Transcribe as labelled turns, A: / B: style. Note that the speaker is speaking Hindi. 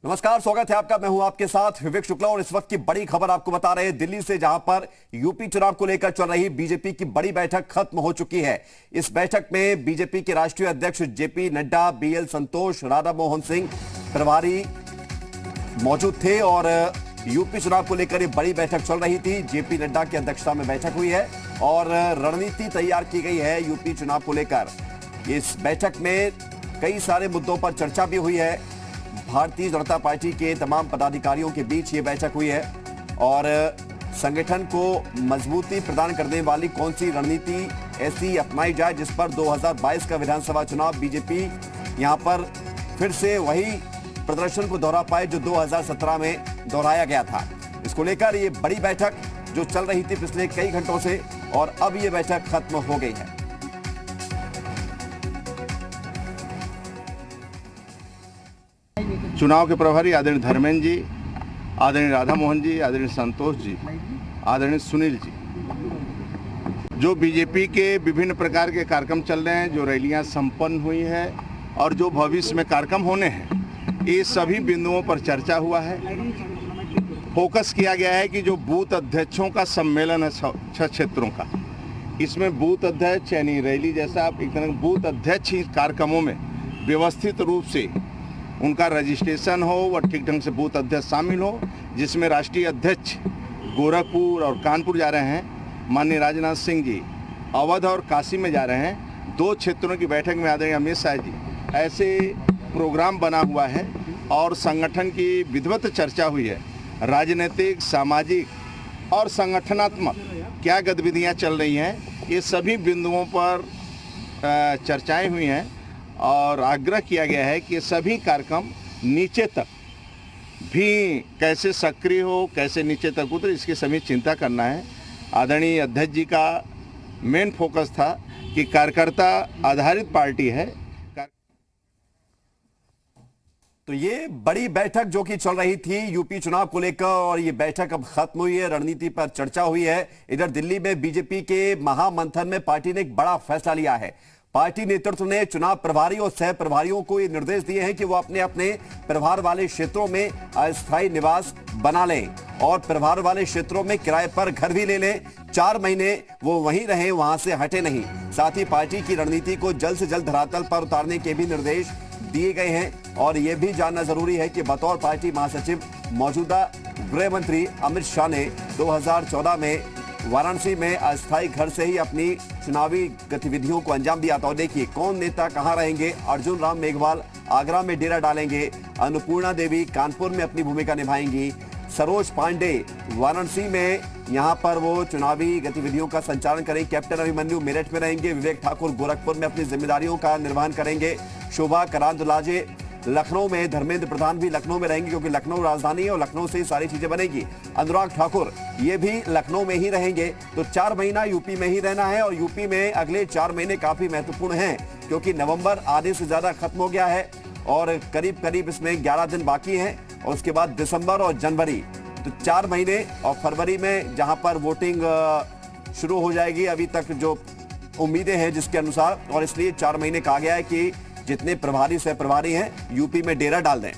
A: नमस्कार, स्वागत है आपका। मैं हूं आपके साथ विवेक शुक्ला और इस वक्त की बड़ी खबर आपको बता रहे हैं दिल्ली से, जहां पर यूपी चुनाव को लेकर चल रही बीजेपी की बड़ी बैठक खत्म हो चुकी है। इस बैठक में बीजेपी के राष्ट्रीय अध्यक्ष जेपी नड्डा, बीएल संतोष, राधा मोहन सिंह प्रभारी मौजूद थे और यूपी चुनाव को लेकर ये बड़ी बैठक चल रही थी। जेपी नड्डा की अध्यक्षता में बैठक हुई है और रणनीति तैयार की गई है यूपी चुनाव को लेकर। इस बैठक में कई सारे मुद्दों पर चर्चा भी हुई है। भारतीय जनता पार्टी के तमाम पदाधिकारियों के बीच ये बैठक हुई है और संगठन को मजबूती प्रदान करने वाली कौन सी रणनीति ऐसी अपनाई जाए जिस पर 2022 का विधानसभा चुनाव बीजेपी यहां पर फिर से वही प्रदर्शन को दोहरा पाए जो 2017 में दोहराया गया था। इसको लेकर ये बड़ी बैठक जो चल रही थी पिछले कई घंटों से, और अब ये बैठक खत्म हो गई है।
B: चुनाव के प्रभारी आदरणीय धर्मेंद्र जी, आदरणीय राधा मोहन जी, आदरणीय संतोष जी, आदरणीय सुनील जी, जो बीजेपी के विभिन्न प्रकार के कार्यक्रम चल रहे हैं, जो रैलियां संपन्न हुई है और जो भविष्य में कार्यक्रम होने हैं, ये सभी बिंदुओं पर चर्चा हुआ है। फोकस किया गया है कि जो बूथ अध्यक्षों का सम्मेलन है 6 क्षेत्रों का, इसमें बूथ अध्यक्ष यानी रैली जैसा आप एक तरह बूथ अध्यक्ष ही कार्यक्रमों में व्यवस्थित रूप से उनका रजिस्ट्रेशन हो व ठीक ढंग से बूथ अध्यक्ष शामिल हो, जिसमें राष्ट्रीय अध्यक्ष गोरखपुर और कानपुर जा रहे हैं, माननीय राजनाथ सिंह जी अवध और काशी में जा रहे हैं। 2 क्षेत्रों की बैठक में आदरणीय अमित शाह जी, ऐसे प्रोग्राम बना हुआ है और संगठन की विधिवत चर्चा हुई है। राजनीतिक, सामाजिक और संगठनात्मक क्या गतिविधियाँ चल रही हैं, ये सभी बिंदुओं पर चर्चाएँ हुई हैं और आग्रह किया गया है कि सभी कार्यक्रम नीचे तक भी कैसे सक्रिय हो, कैसे नीचे तक उतरे, इसकी सभी चिंता करना है। आदरणीय अध्यक्ष जी का मेन फोकस था कि कार्यकर्ता आधारित पार्टी है।
A: तो ये बड़ी बैठक जो कि चल रही थी यूपी चुनाव को लेकर, और ये बैठक अब खत्म हुई है, रणनीति पर चर्चा हुई है। इधर दिल्ली में बीजेपी के महामंथन में पार्टी ने एक बड़ा फैसला लिया है। पार्टी नेतृत्व ने चुनाव प्रभारी और सह प्रभारियों को ये निर्देश दिए हैं कि वो अपने अपने प्रभार वाले क्षेत्रों में अस्थायी निवास बना लें और प्रभार वाले क्षेत्रों में किराए पर घर भी ले लें। 4 महीने वो वहीं रहें, वहां से हटे नहीं। साथ ही पार्टी की रणनीति को जल्द से जल्द धरातल पर उतारने के भी निर्देश दिए गए हैं। और यह भी जानना जरूरी है कि बतौर पार्टी महासचिव मौजूदा गृह मंत्री अमित शाह ने 2014 में वाराणसी में अस्थायी घर से ही अपनी चुनावी गतिविधियों को अंजाम दिया था। और देखिए कौन नेता कहां रहेंगे। अर्जुन राम मेघवाल आगरा में डेरा डालेंगे, अन्नपूर्णा देवी कानपुर में अपनी भूमिका निभाएंगी, सरोज पांडे वाराणसी में यहां पर वो चुनावी गतिविधियों का संचालन करेंगे, कैप्टन अभिमन्यु मेरठ में रहेंगे, विवेक ठाकुर गोरखपुर में अपनी जिम्मेदारियों का निर्वहन करेंगे, शोभा करांदलाजे लखनऊ में, धर्मेंद्र प्रधान भी लखनऊ में रहेंगे क्योंकि लखनऊ राजधानी है और लखनऊ से ही सारी चीजें बनेगी, अनुराग ठाकुर ये भी लखनऊ में ही रहेंगे। तो 4 महीना यूपी में ही रहना है और यूपी में अगले 4 महीने काफी महत्वपूर्ण हैं क्योंकि नवंबर आधे से ज्यादा खत्म हो गया है और करीब करीब इसमें 11 दिन बाकी हैं और उसके बाद दिसंबर और जनवरी, तो 4 महीने, और फरवरी में जहां पर वोटिंग शुरू हो जाएगी अभी तक जो उम्मीदें हैं जिसके अनुसार, और इसलिए 4 महीने कहा गया है कि जितने प्रभारी सह प्रभारी हैं यूपी में डेरा डाल दें।